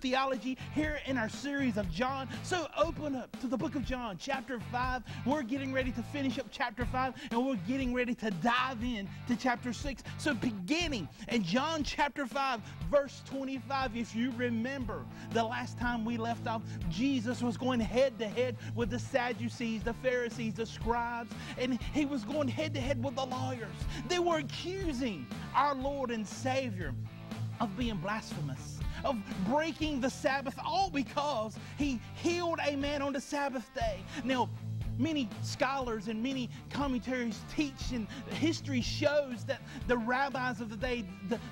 theology here in our series of John. So open up to the book of John, chapter 5. We're getting ready to finish up chapter 5, and we're getting ready to dive in to chapter 6. So beginning in John chapter 5, verse 25, if you remember the last time we left off, Jesus was going head to head with the Sadducees, the Pharisees, the scribes, and he was going head to head with the lawyers. They were accusing our Lord and Savior of being blasphemous, of breaking the Sabbath, all because he healed a man on the Sabbath day. Now, many scholars and many commentaries teach, and history shows that the rabbis of the day,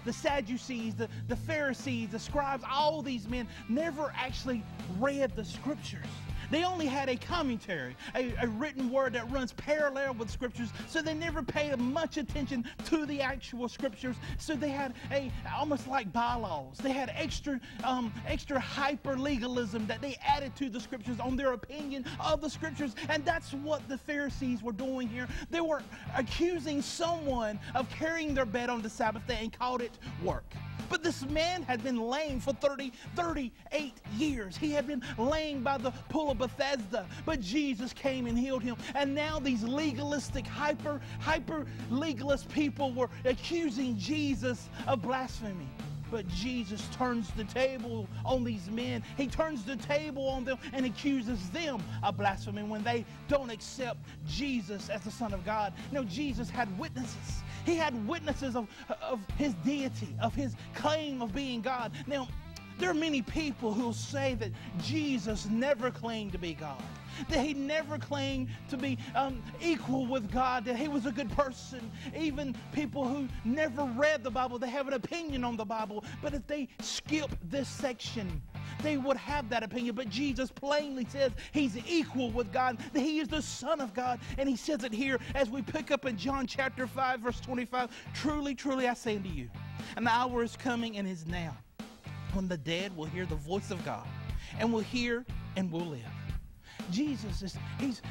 the Sadducees, the Pharisees, the scribes, all these men never actually read the scriptures. They only had a commentary, a written word that runs parallel with scriptures, so they never paid much attention to the actual scriptures. So they had almost like bylaws. They had extra hyper legalism that they added to the scriptures on their opinion of the scriptures, and that's what the Pharisees were doing here. They were accusing someone of carrying their bed on the Sabbath day and called it work. But this man had been lame for 38 years. He had been laying by the pool of Bethesda, but Jesus came and healed him. And now these legalistic, hyper legalist people were accusing Jesus of blasphemy. But Jesus turns the table on these men. He turns the table on them and accuses them of blasphemy when they don't accept Jesus as the Son of God. Now, Jesus had witnesses. He had witnesses of his deity, of his claim of being God. Now, there are many people who say that Jesus never claimed to be God, that he never claimed to be equal with God, that he was a good person. Even people who never read the Bible, they have an opinion on the Bible, but if they skip this section, they would have that opinion. But Jesus plainly says he's equal with God, that he is the Son of God, and he says it here as we pick up in John chapter 5, verse 25. Truly, truly, I say unto you, an hour is coming and is now, when the dead will hear the voice of God, and will hear and will live. Jesus is,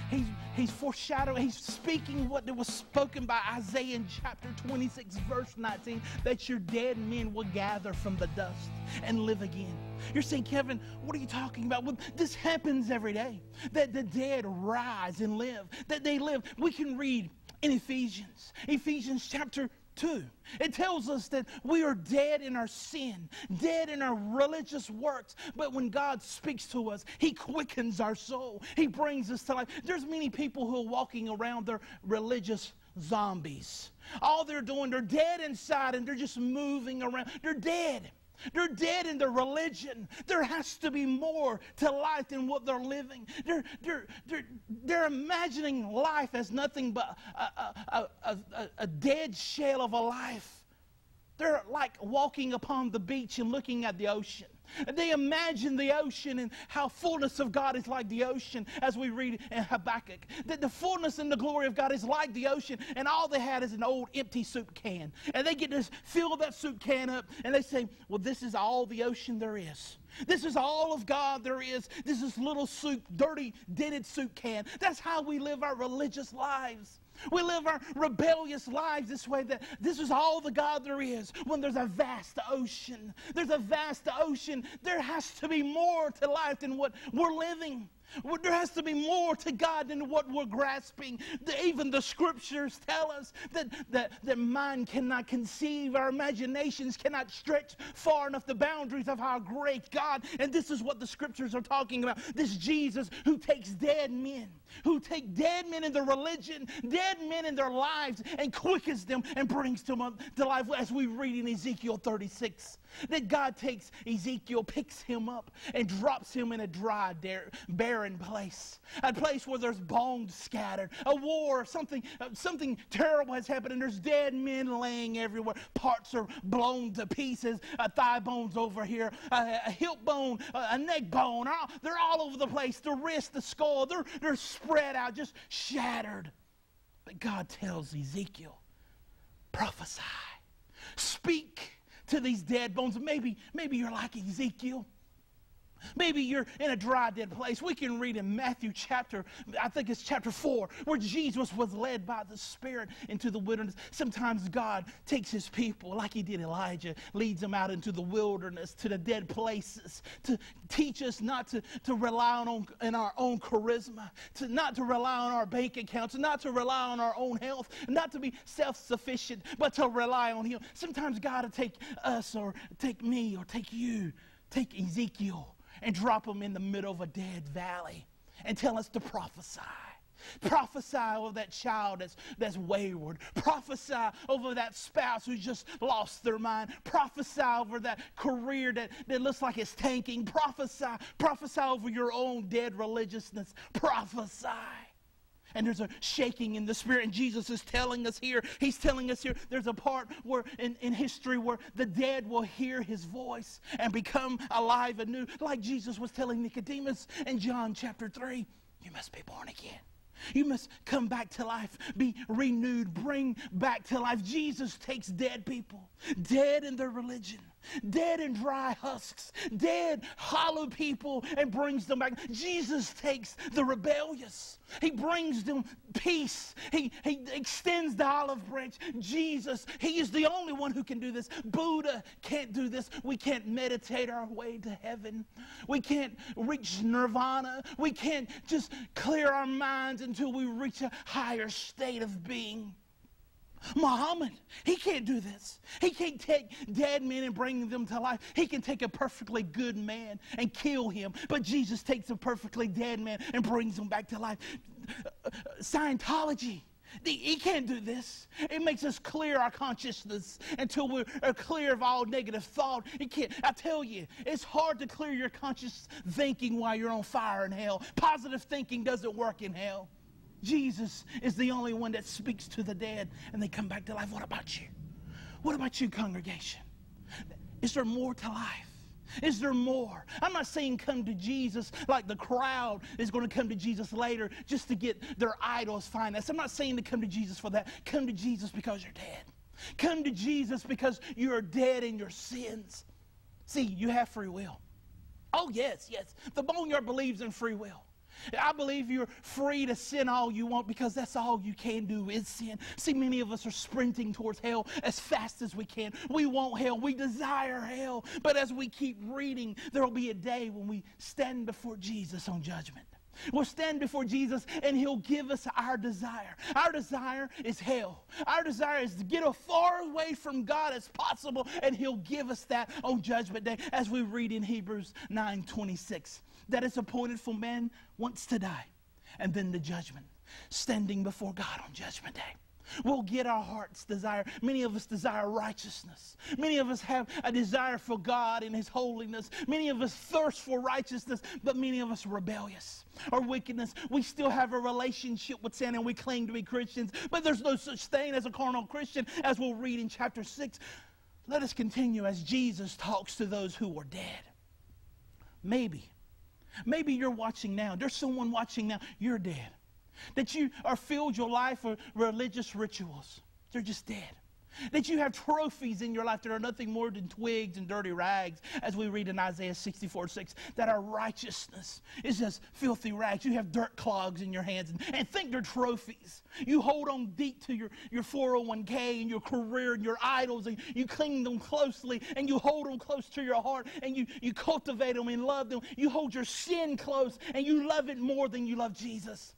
he's foreshadowing, he's speaking what was spoken by Isaiah in chapter 26, verse 19, that your dead men will gather from the dust and live again. You're saying, Kevin, what are you talking about? Well, this happens every day, that the dead rise and live, that they live. We can read in Ephesians chapter 2. It tells us that we are dead in our sin, dead in our religious works, but when God speaks to us, he quickens our soul. He brings us to life. There's many people who are walking around, they're religious zombies. All they're doing, they're dead inside and they're just moving around. They're dead. They're dead in their religion. There has to be more to life than what they're living. They're imagining life as nothing but a dead shell of a life. They're like walking upon the beach and looking at the ocean. They imagine the ocean and how fullness of God is like the ocean, as we read in Habakkuk. That the fullness and the glory of God is like the ocean, and all they had is an old empty soup can. And they get to fill that soup can up, and they say, well, this is all the ocean there is. This is all of God there is. This is little soup, dirty, dented soup can. That's how we live our religious lives. We live our rebellious lives this way, that this is all the God there is, when there's a vast ocean. There's a vast ocean. There has to be more to life than what we're living. There has to be more to God than what we're grasping. Even the scriptures tell us that mind cannot conceive, our imaginations cannot stretch far enough the boundaries of our great God. And this is what the scriptures are talking about. This Jesus who takes dead men, who take dead men in their religion, dead men in their lives, and quickens them and brings them up to life, as we read in Ezekiel 36. That God takes Ezekiel, picks him up, and drops him in a dry, barren place. A place where there's bones scattered. A war, something terrible has happened, and there's dead men laying everywhere. Parts are blown to pieces. Thigh bones over here, a hip bone, a neck bone. They're all over the place. The wrist, the skull, they're spread out, just shattered. But God tells Ezekiel, prophesy, speak to these dead bones. Maybe you're like Ezekiel. Maybe you're in a dry, dead place. We can read in Matthew I think it's chapter 4, where Jesus was led by the Spirit into the wilderness. Sometimes God takes his people, like he did Elijah, leads them out into the wilderness, to the dead places, to teach us not to rely on our own charisma, not to rely on our bank accounts, not to rely on our own health, not to be self-sufficient, but to rely on him. Sometimes God will take us, or take me, or take you, take Ezekiel, and drop them in the middle of a dead valley and tell us to prophesy. Prophesy over that child that's wayward. Prophesy over that spouse who's just lost their mind. Prophesy over that career that looks like it's tanking. Prophesy over your own dead religiousness. Prophesy. And there's a shaking in the Spirit, and Jesus is telling us here, he's telling us here, there's a part where in history where the dead will hear his voice and become alive anew, like Jesus was telling Nicodemus in John chapter 3. You must be born again. You must come back to life, be renewed, bring back to life. Jesus takes dead people, dead in their religion, dead and dry husks, dead, hollow people, and brings them back. Jesus takes the rebellious. He brings them peace. He extends the olive branch. Jesus, he is the only one who can do this. Buddha can't do this. We can't meditate our way to heaven. We can't reach nirvana. We can't just clear our minds until we reach a higher state of being. Muhammad, he can't do this. He can't take dead men and bring them to life. He can take a perfectly good man and kill him. But Jesus takes a perfectly dead man and brings him back to life. Scientology, he can't do this. It makes us clear our consciousness until we're clear of all negative thought. It can't. I tell you, it's hard to clear your conscious thinking while you're on fire in hell. Positive thinking doesn't work in hell. Jesus is the only one that speaks to the dead and they come back to life. What about you? What about you, congregation? Is there more to life? Is there more? I'm not saying come to Jesus like the crowd is going to come to Jesus later just to get their idols financed. I'm not saying to come to Jesus for that. Come to Jesus because you're dead. Come to Jesus because you are dead in your sins. See, you have free will. Oh, yes, yes. The Boneyard believes in free will. I believe you're free to sin all you want because that's all you can do is sin. See, many of us are sprinting towards hell as fast as we can. We want hell. We desire hell. But as we keep reading, there will be a day when we stand before Jesus on judgment. We'll stand before Jesus and he'll give us our desire. Our desire is hell. Our desire is to get as far away from God as possible, and he'll give us that on judgment day, as we read in Hebrews 9:26. That it's appointed for man once to die, and then the judgment, standing before God on judgment day. We'll get our heart's desire. Many of us desire righteousness. Many of us have a desire for God and his holiness. Many of us thirst for righteousness, but many of us are rebellious or wickedness. We still have a relationship with sin and we claim to be Christians, but there's no such thing as a carnal Christian, as we'll read in chapter 6. Let us continue as Jesus talks to those who are dead. Maybe you're watching now. There's someone watching now. You're dead. That you are filled your life with religious rituals. They're just dead. That you have trophies in your life that are nothing more than twigs and dirty rags, as we read in Isaiah 64:6, that our righteousness is just filthy rags. You have dirt clogs in your hands and think they're trophies. You hold on deep to your 401k and your career and your idols, and you cling them closely and you hold them close to your heart and you cultivate them and love them. You hold your sin close and you love it more than you love Jesus.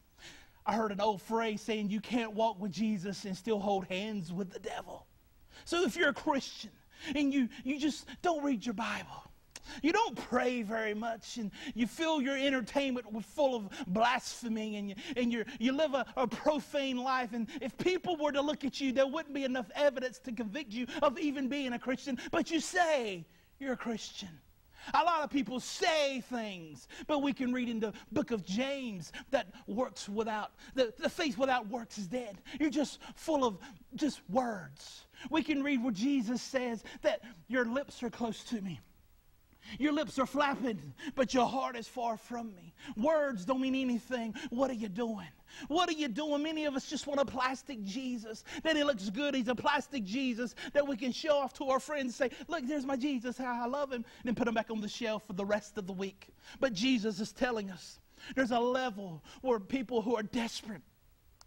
I heard an old phrase saying you can't walk with Jesus and still hold hands with the devil. So if you're a Christian and you just don't read your Bible, you don't pray very much, and you fill your entertainment with full of blasphemy, and you live a profane life, and if people were to look at you, there wouldn't be enough evidence to convict you of even being a Christian, but you say you're a Christian. A lot of people say things, but we can read in the book of James that works without, the faith without works is dead. You're just full of just words. We can read where Jesus says that your lips are close to me. Your lips are flapping, but your heart is far from me. Words don't mean anything. What are you doing? What are you doing? Many of us just want a plastic Jesus, that he looks good. He's a plastic Jesus that we can show off to our friends and say, look, there's my Jesus, how I love him, and then put him back on the shelf for the rest of the week. But Jesus is telling us there's a level where people who are desperate,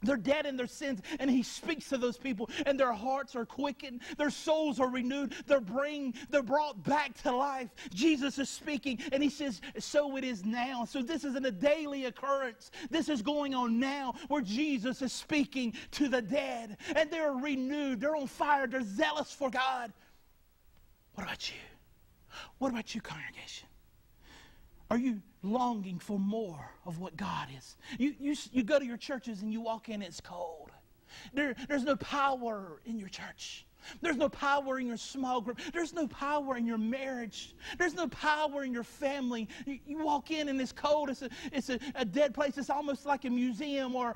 they're dead in their sins, and he speaks to those people, and their hearts are quickened, their souls are renewed, they're brought back to life. Jesus is speaking, and he says, so it is now. So this isn't a daily occurrence. This is going on now, where Jesus is speaking to the dead, and they're renewed, they're on fire, they're zealous for God. What about you? What about you, congregation? Are you longing for more of what God is? You go to your churches and you walk in, it's cold. There's no power in your church. There's no power in your small group. There's no power in your marriage. There's no power in your family. You walk in and it's cold. It's a dead place. It's almost like a museum or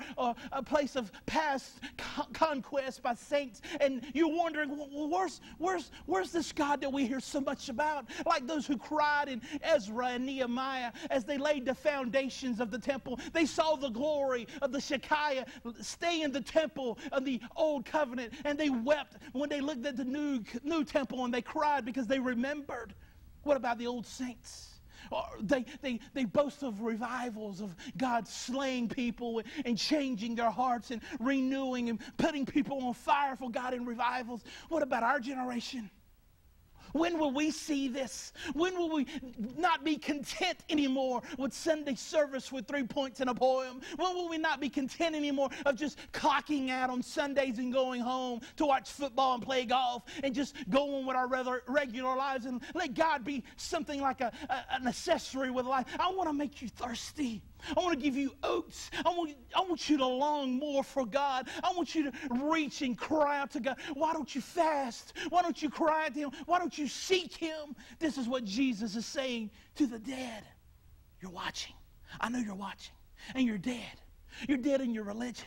a place of past conquest by saints. And you're wondering, well, where's this God that we hear so much about? Like those who cried in Ezra and Nehemiah as they laid the foundations of the temple. They saw the glory of the Shekinah stay in the temple of the old covenant, and they wept when they looked at the new temple, and they cried because they remembered. What about the old saints? They boast of revivals of God slaying people and changing their hearts and renewing and putting people on fire for God in revivals. What about our generation? When will we see this? When will we not be content anymore with Sunday service with 3 points and a poem? When will we not be content anymore of just clocking out on Sundays and going home to watch football and play golf and just go on with our regular lives and let God be something like an accessory with life? I want to make you thirsty. I want to give you oats. I want you to long more for God. I want you to reach and cry out to God. Why don't you fast? Why don't you cry out to him? Why don't you seek him? This is what Jesus is saying to the dead. You're watching. I know you're watching. And you're dead. You're dead in your religion.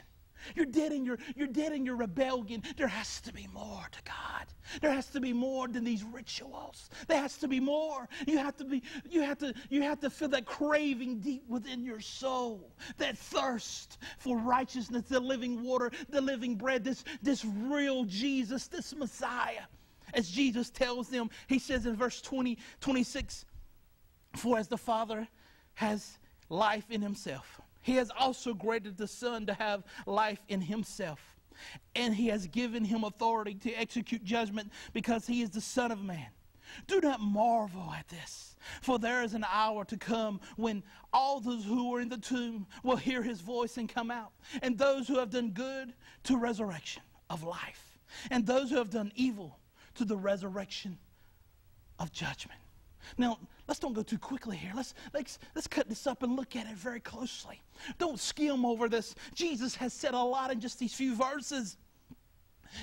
You're dead in your rebellion. There has to be more to God. There has to be more than these rituals. There has to be more. You have to feel that craving deep within your soul, that thirst for righteousness, the living water, the living bread, this real Jesus, this Messiah. As Jesus tells them, he says in verse 26, for as the Father has life in himself, he has also granted the Son to have life in himself. And he has given him authority to execute judgment because he is the Son of Man. Do not marvel at this, for there is an hour to come when all those who are in the tomb will hear his voice and come out, and those who have done good to resurrection of life, and those who have done evil to the resurrection of judgment. Now, let's don't go too quickly here. Let's cut this up and look at it very closely. Don't skim over this. Jesus has said a lot in just these few verses.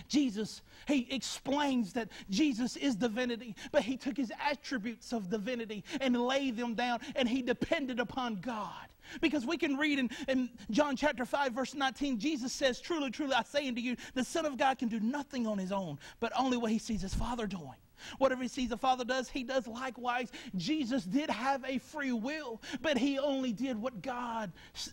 Jesus, he explains that Jesus is divinity, but he took his attributes of divinity and laid them down, and he depended upon God. Because we can read in John chapter 5, verse 19, Jesus says, truly, truly, I say unto you, the Son of God can do nothing on his own, but only what he sees his Father doing. Whatever he sees the Father does, he does likewise. Jesus did have a free will, but he only did what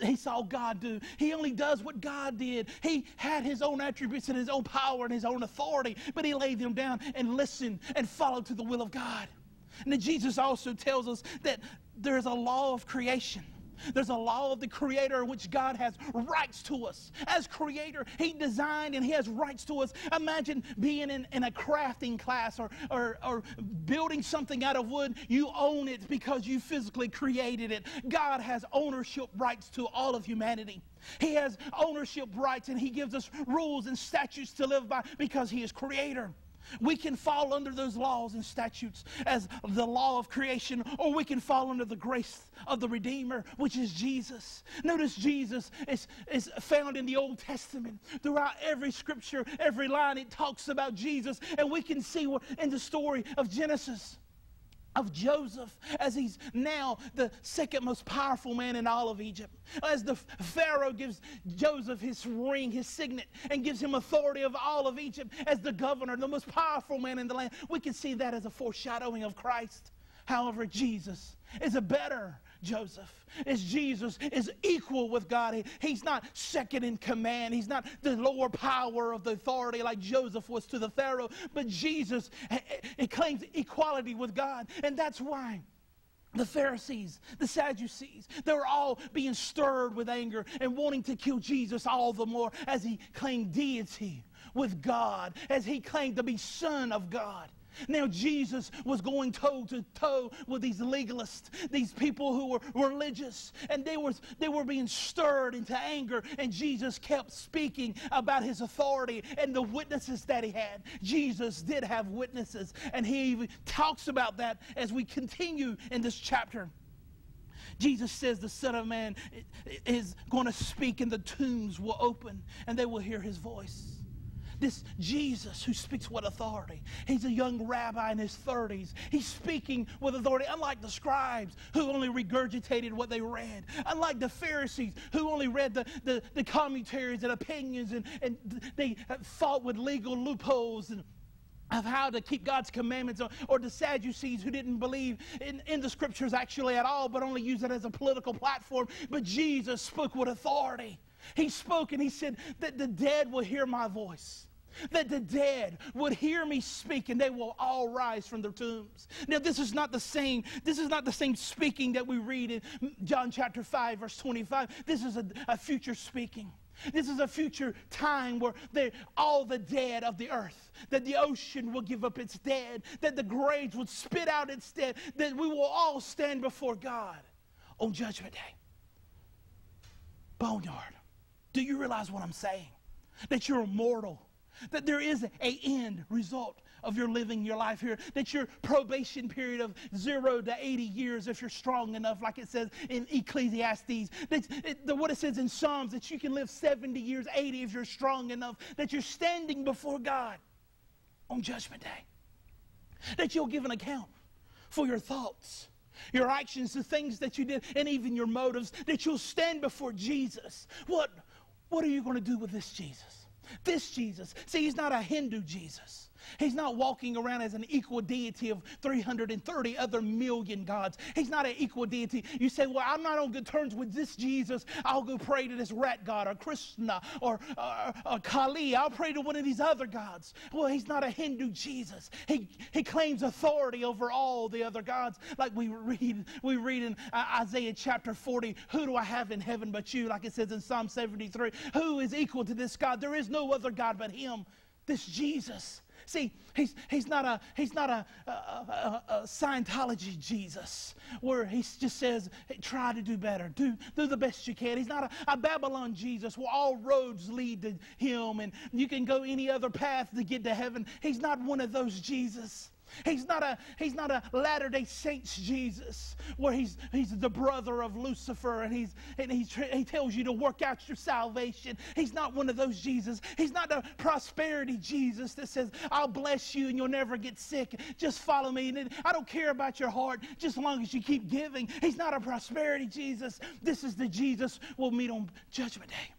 he saw God do. He only does what God did. He had his own attributes and his own power and his own authority, but he laid them down and listened and followed to the will of God. And then Jesus also tells us that there's a law of creation. There's a law of the Creator in which God has rights to us. As Creator, he designed and he has rights to us. Imagine being in a crafting class or building something out of wood. You own it because you physically created it. God has ownership rights to all of humanity. He has ownership rights, and he gives us rules and statutes to live by because he is Creator. We can fall under those laws and statutes as the law of creation, or we can fall under the grace of the Redeemer, which is Jesus. Notice Jesus is found in the Old Testament. Throughout every scripture, every line, it talks about Jesus. And we can see in the story of Genesis, of Joseph, as he's now the second most powerful man in all of Egypt. As the Pharaoh gives Joseph his ring, his signet, and gives him authority of all of Egypt as the governor, the most powerful man in the land. We can see that as a foreshadowing of Christ. However, Jesus is a better Joseph. Jesus is equal with God. He's not second in command. He's not the lower power of the authority like Joseph was to the Pharaoh. But Jesus, it claims equality with God. And that's why the Pharisees, the Sadducees, they were all being stirred with anger and wanting to kill Jesus all the more as he claimed deity with God, as he claimed to be Son of God. Now Jesus was going toe to toe with these legalists, these people who were religious, and they were being stirred into anger, and Jesus kept speaking about his authority and the witnesses that he had. Jesus did have witnesses, and he even talks about that as we continue in this chapter. Jesus says the Son of Man is going to speak, and the tombs will open, and they will hear his voice. This Jesus who speaks with authority. He's a young rabbi in his 30s. He's speaking with authority, unlike the scribes who only regurgitated what they read. Unlike the Pharisees who only read the commentaries and opinions, and they fought with legal loopholes and of how to keep God's commandments, or the Sadducees who didn't believe in the scriptures actually at all, but only used it as a political platform. But Jesus spoke with authority. He spoke and he said that the dead will hear my voice. That the dead would hear me speak, and they will all rise from their tombs. Now, this is not the same speaking that we read in John chapter 5, verse 25. This is a future speaking. This is a future time where all the dead of the earth, that the ocean will give up its dead, that the graves would spit out its dead, that we will all stand before God on Judgment Day. Boneyard, do you realize what I'm saying? That you're immortal. That there is an end result of your living your life here. That your probation period of 0 to 80 years, if you're strong enough, like it says in Ecclesiastes. What it says in Psalms, that you can live 70 years, 80 if you're strong enough. That you're standing before God on Judgment Day. That you'll give an account for your thoughts, your actions, the things that you did, and even your motives. That you'll stand before Jesus. What are you going to do with this Jesus? This Jesus. See, he's not a Hindu Jesus. He's not walking around as an equal deity of 330 other million gods. He's not an equal deity. You say, well, I'm not on good terms with this Jesus. I'll go pray to this rat god or Krishna or Kali. I'll pray to one of these other gods. Well, he's not a Hindu Jesus. He claims authority over all the other gods. Like we read in Isaiah chapter 40, who do I have in heaven but you? Like it says in Psalm 73, who is equal to this God? There is no other God but him, this Jesus. See, he's not a Scientology Jesus where he just says, hey, try to do better, do the best you can. He's not a Babylon Jesus where all roads lead to him and you can go any other path to get to heaven. He's not one of those Jesus. He's not a Latter-day Saints Jesus where he's the brother of Lucifer and he tells you to work out your salvation. He's not one of those Jesus. He's not a prosperity Jesus that says, I'll bless you and you'll never get sick. Just follow me. And I don't care about your heart just as long as you keep giving. He's not a prosperity Jesus. This is the Jesus we'll meet on Judgment Day.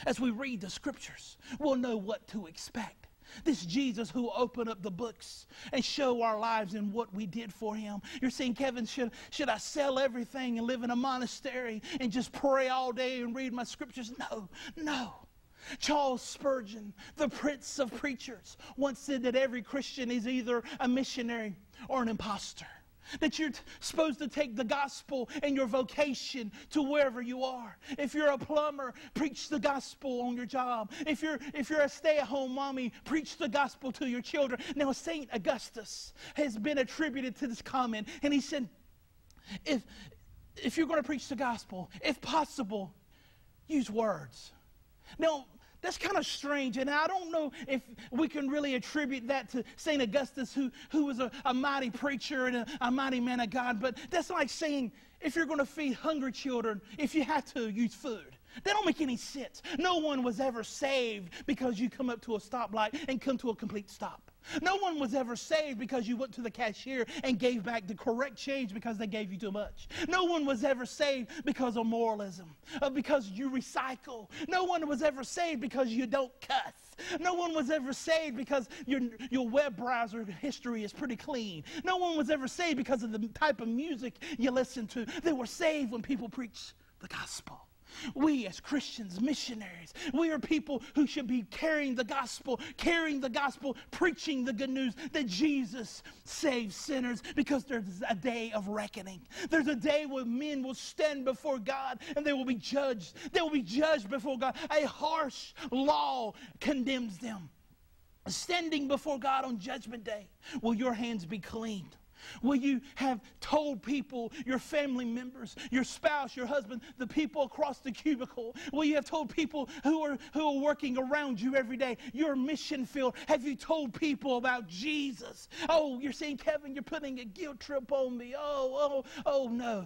As we read the scriptures, we'll know what to expect. This Jesus who opened up the books and show our lives and what we did for him. You're saying, Kevin, should I sell everything and live in a monastery and just pray all day and read my scriptures? No. Charles Spurgeon, the prince of preachers, once said that every Christian is either a missionary or an imposter. That you're supposed to take the gospel and your vocation to wherever you are. If you're a plumber, preach the gospel on your job. If you're a stay-at-home mommy, preach the gospel to your children. Now, St. Augustus has been attributed to this comment, and he said, if you're going to preach the gospel, if possible, use words. Now, that's kind of strange, and I don't know if we can really attribute that to St. Augustus, who was a mighty preacher and a mighty man of God, but that's like saying if you're going to feed hungry children, if you have to, use food. That don't make any sense. No one was ever saved because you come up to a stoplight and come to a complete stop. No one was ever saved because you went to the cashier and gave back the correct change because they gave you too much. No one was ever saved because of moralism, because you recycle. No one was ever saved because you don't cuss. fast. No one was ever saved because your web browser history is pretty clean. No one was ever saved because of the type of music you listen to. They were saved when people preach the gospel. We as Christians, missionaries, we are people who should be carrying the gospel, preaching the good news that Jesus saves sinners, because there's a day of reckoning. There's a day where men will stand before God and they will be judged. They will be judged before God. A harsh law condemns them. Standing before God on Judgment Day, will your hands be cleaned? Will you have told people, your family members, your spouse, your husband, the people across the cubicle? Will you have told people who are working around you every day, your mission field? Have you told people about Jesus? Oh, you're saying, Kevin, you're putting a guilt trip on me. Oh, no.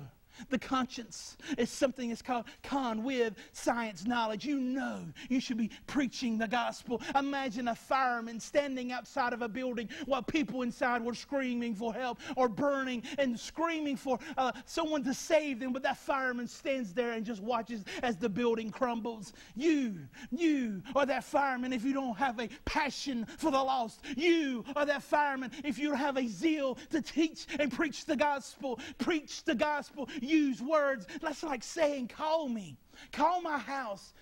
The conscience is something that's called con with science knowledge. You know you should be preaching the gospel. Imagine a fireman standing outside of a building while people inside were screaming for help or burning and screaming for someone to save them, but that fireman stands there and just watches as the building crumbles. You are that fireman if you don't have a passion for the lost. You are that fireman if you don't have a zeal to teach and preach the gospel. Preach the gospel. Use words. That's like saying, call me. Call my house.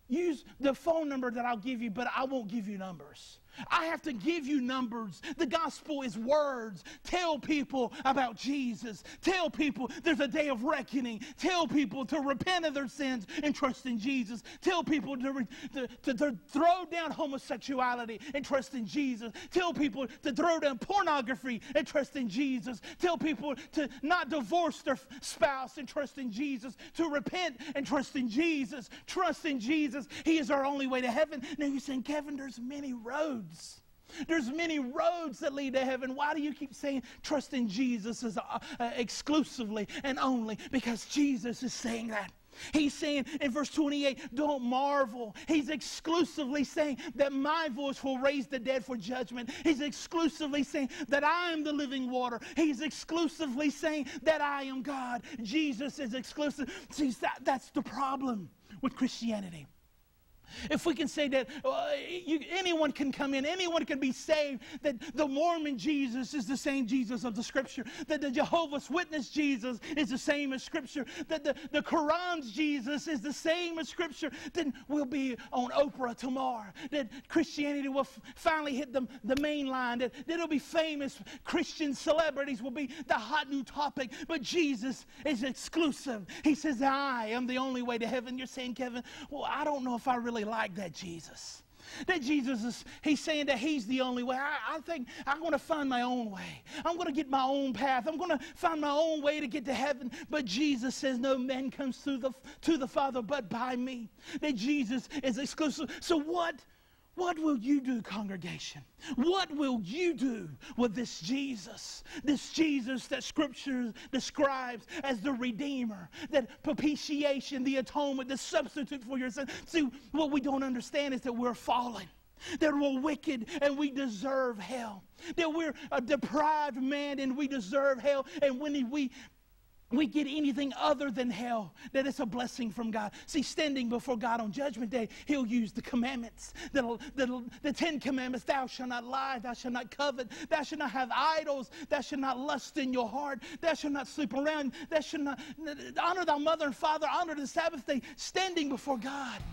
Use the phone number that I'll give you, but I won't give you numbers. I have to give you numbers. The gospel is words. Tell people about Jesus. Tell people there's a day of reckoning. Tell people to repent of their sins and trust in Jesus. Tell people to throw down homosexuality and trust in Jesus. Tell people to throw down pornography and trust in Jesus. Tell people to not divorce their spouse and trust in Jesus. To repent and trust in Jesus. Trust in Jesus. He is our only way to heaven. Now you're saying, Kevin, there's many roads. There's many roads that lead to heaven. Why do you keep saying trust in Jesus as exclusively and only? Because Jesus is saying that. He's saying in verse 28, don't marvel. He's exclusively saying that my voice will raise the dead for judgment. He's exclusively saying that I am the living water. He's exclusively saying that I am God. Jesus is exclusive. See, that's the problem with Christianity. If we can say that anyone can come in, anyone can be saved, that the Mormon Jesus is the same Jesus of the Scripture, that the Jehovah's Witness Jesus is the same as Scripture, that the Quran's Jesus is the same as Scripture, then we'll be on Oprah tomorrow, that Christianity will finally hit the main line, that it'll be famous. Christian celebrities will be the hot new topic, but Jesus is exclusive. He says, I am the only way to heaven. You're saying, Kevin, well, I don't know if I really like that Jesus. That Jesus he's saying that he's the only way. I think I'm going to find my own way. I'm going to get my own path. I'm going to find my own way to get to heaven. But Jesus says no man comes to the Father but by me. That Jesus is exclusive. So what will you do, congregation? What will you do with this Jesus? This Jesus that Scripture describes as the Redeemer, that propitiation, the atonement, the substitute for your sin. See, what we don't understand is that we're fallen, that we're wicked and we deserve hell, that we're a deprived man and we deserve hell, and when we get anything other than hell, that it's a blessing from God. See, standing before God on Judgment Day, He'll use the commandments, the 10 Commandments. Thou shalt not lie, thou shalt not covet, thou shalt not have idols, thou shalt not lust in your heart, thou shalt not sleep around, thou shalt not honor thy mother and father, honor the Sabbath day. Standing before God,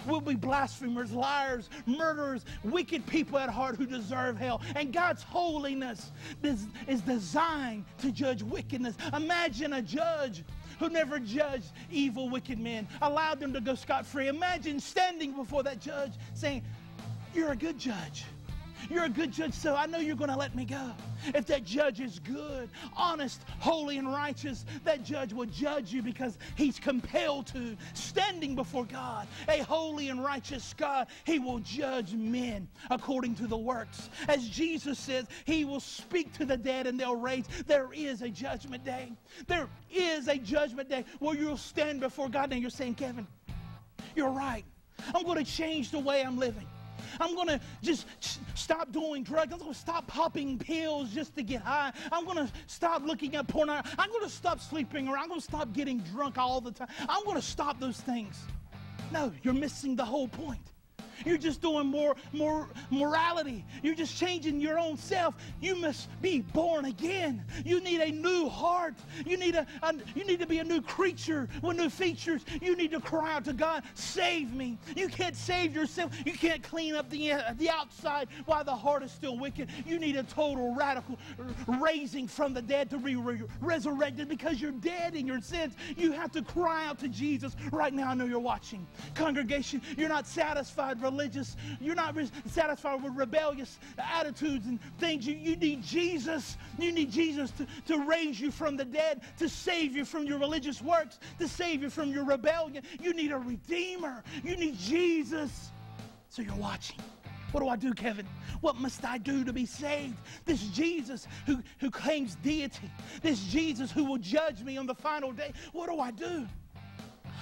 we'll be blasphemers, liars, murderers, wicked people at heart who deserve hell. And God's holiness is designed to judge wickedness. Imagine a judge who never judged evil, wicked men, allowed them to go scot-free. Imagine standing before that judge saying, you're a good judge. You're a good judge, so I know you're going to let me go. If that judge is good, honest, holy, and righteous, that judge will judge you because he's compelled to. Standing before God, a holy and righteous God, he will judge men according to the works. As Jesus says, he will speak to the dead and they'll raise. There is a judgment day. There is a judgment day where you'll stand before God and you're saying, Kevin, you're right. I'm going to change the way I'm living. I'm going to just stop doing drugs. I'm going to stop popping pills just to get high. I'm going to stop looking at porn. I'm going to stop sleeping around. I'm going to stop getting drunk all the time. I'm going to stop those things. No, you're missing the whole point. You're just doing more morality. You're just changing your own self. You must be born again. You need a new heart. You need to be a new creature with new features. You need to cry out to God, save me. You can't save yourself. You can't clean up the outside while the heart is still wicked. You need a total radical raising from the dead to be resurrected, because you're dead in your sins. You have to cry out to Jesus right now. I know you're watching. Congregation, you're not satisfied religious. You're not satisfied with rebellious attitudes and things. You need Jesus. You need Jesus to raise you from the dead, to save you from your religious works, to save you from your rebellion. You need a Redeemer. You need Jesus. So you're watching. What do I do, Kevin? What must I do to be saved? This Jesus who claims deity, this Jesus who will judge me on the final day, what do I do?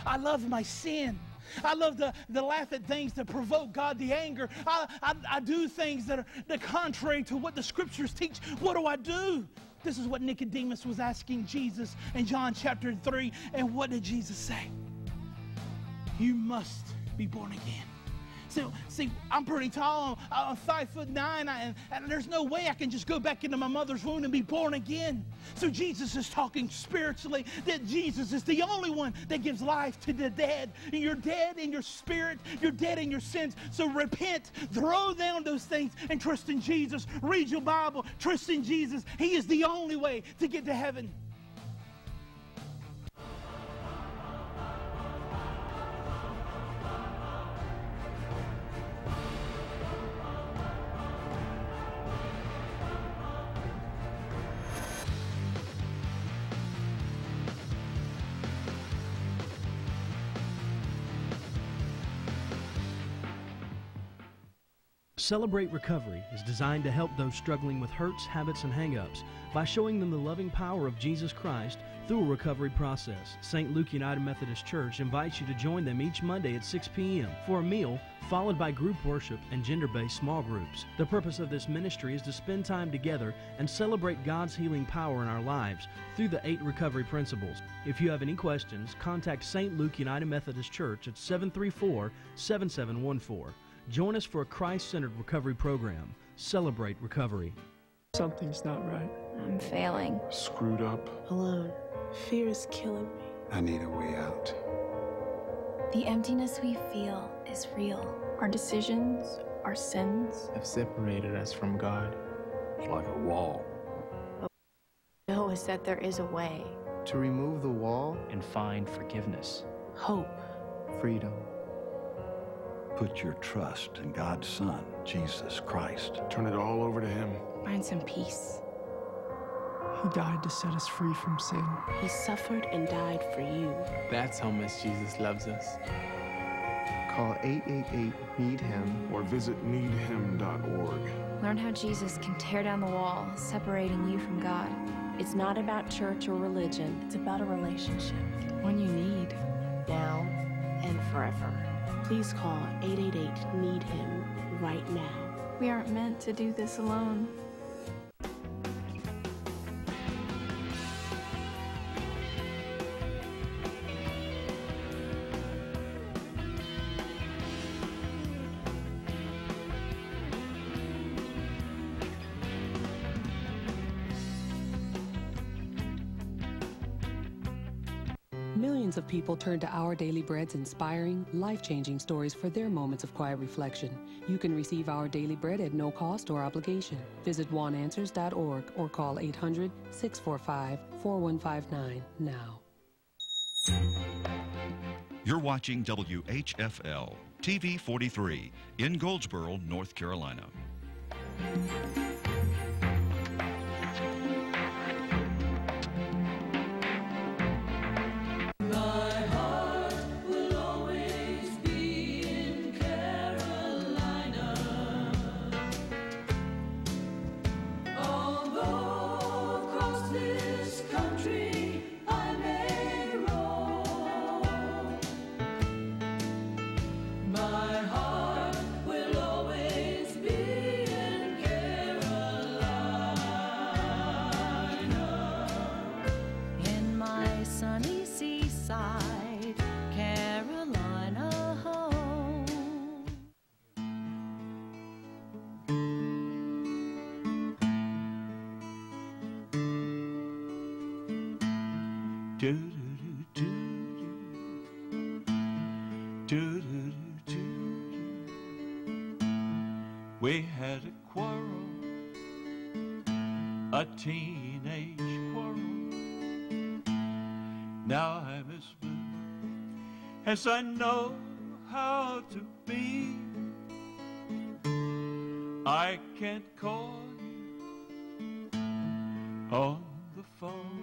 I love my sin. I love to laugh at things that provoke God to anger. I do things that are contrary to what the Scriptures teach. What do I do? This is what Nicodemus was asking Jesus in John chapter 3. And what did Jesus say? You must be born again. So, see, I'm pretty tall. I'm 5'9", and there's no way I can just go back into my mother's womb and be born again. So Jesus is talking spiritually, that Jesus is the only one that gives life to the dead. And you're dead in your spirit. You're dead in your sins. So repent, throw down those things, and trust in Jesus. Read your Bible. Trust in Jesus. He is the only way to get to heaven. Celebrate Recovery is designed to help those struggling with hurts, habits, and hang-ups by showing them the loving power of Jesus Christ through a recovery process. St. Luke United Methodist Church invites you to join them each Monday at 6 p.m. for a meal, followed by group worship and gender-based small groups. The purpose of this ministry is to spend time together and celebrate God's healing power in our lives through the 8 recovery principles. If you have any questions, contact St. Luke United Methodist Church at 734-7714. Join us for a Christ-centered recovery program. Celebrate Recovery. Something's not right. I'm failing. Screwed up. Alone. Fear is killing me. I need a way out. The emptiness we feel is real. Our decisions, our sins, have separated us from God. It's like a wall. know is that there is a way. To remove the wall and find forgiveness, Hope. freedom. Put your trust in God's Son, Jesus Christ. Turn it all over to Him. Find some peace. He died to set us free from sin. He suffered and died for you. That's how much Jesus loves us. Call 888-NEED-HIM Or visit needhim.org. Learn how Jesus can tear down the wall, separating you from God. It's not about church or religion. It's about a relationship. One you need. Now and forever. Please call 888-NEED-HIM right now. We aren't meant to do this alone. Millions of people turn to Our Daily Bread's inspiring, life-changing stories for their moments of quiet reflection. You can receive Our Daily Bread at no cost or obligation. Visit oneanswers.org or call 800-645-4159 now. You're watching WHFL, TV 43, in Goldsboro, North Carolina. We had a quarrel, a teenage quarrel. Now I'm as blue as I know how to be. I can't call you on the phone.